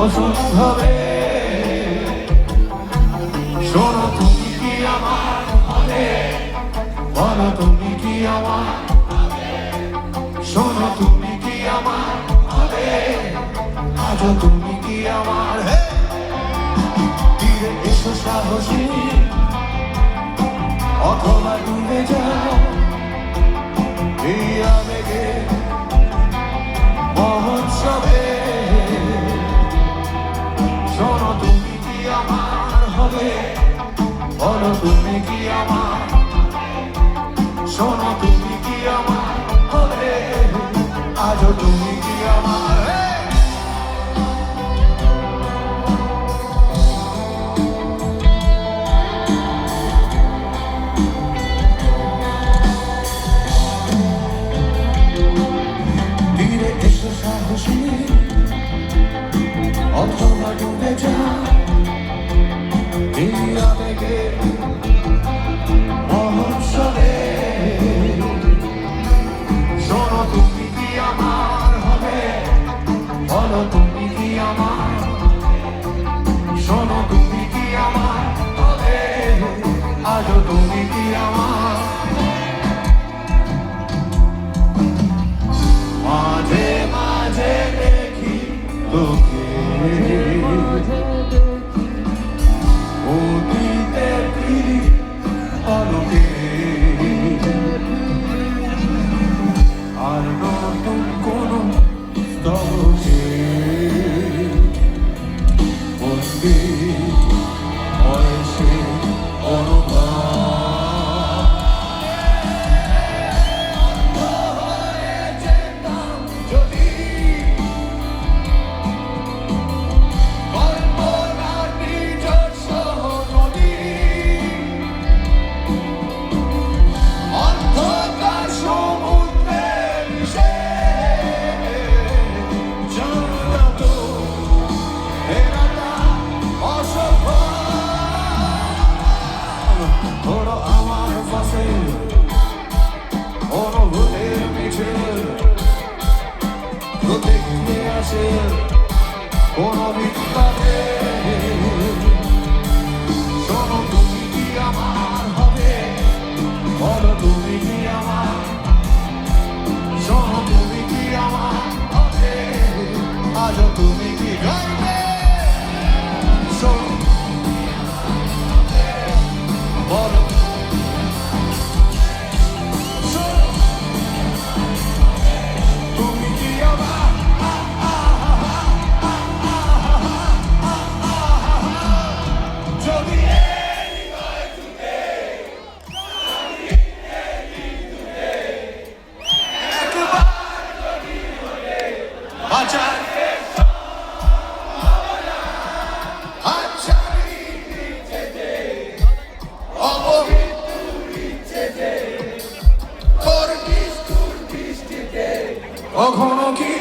অসম্ভবে শোনো তুমি কি আমার হবে, বলো তুমি কি আমার, শোনো তুমি কি আমার হবে, আজও তুমি কি আমার। তীরে এসো সাহসী, অথবা ডুবে যাও এই আবেগে মহোৎসবে। শোনো তুমি কি আমার হবে, বলো তুমি কি আমার, শোনো তুমি কি আমার হবে, আজও তুমি কি আমার। তীরে এসো সাহসী, অথবা ডুবে যাও এই আবেগে মহোৎসবে। শোনো তুমি কি আমার হবে, বলো তুমি কি আমার, শোনো তুমি কি আমার হবে, আজও তুমি কি আমার। মাঝে মাঝে দেখি তোকে অতীতে ফিরি আলোকে, আর নতুন কোনো স্তবকে বন্দি হয় সে অনুভব। কোনো বিপ্লবে শোনো তুমি কি আমার হবে, বলো তুমি কি আমার, শোনো তুমি কি আমার হবে, আজও তুমি কি গাইবে। শোনো বলো তুমি কি আমার, কখনো কি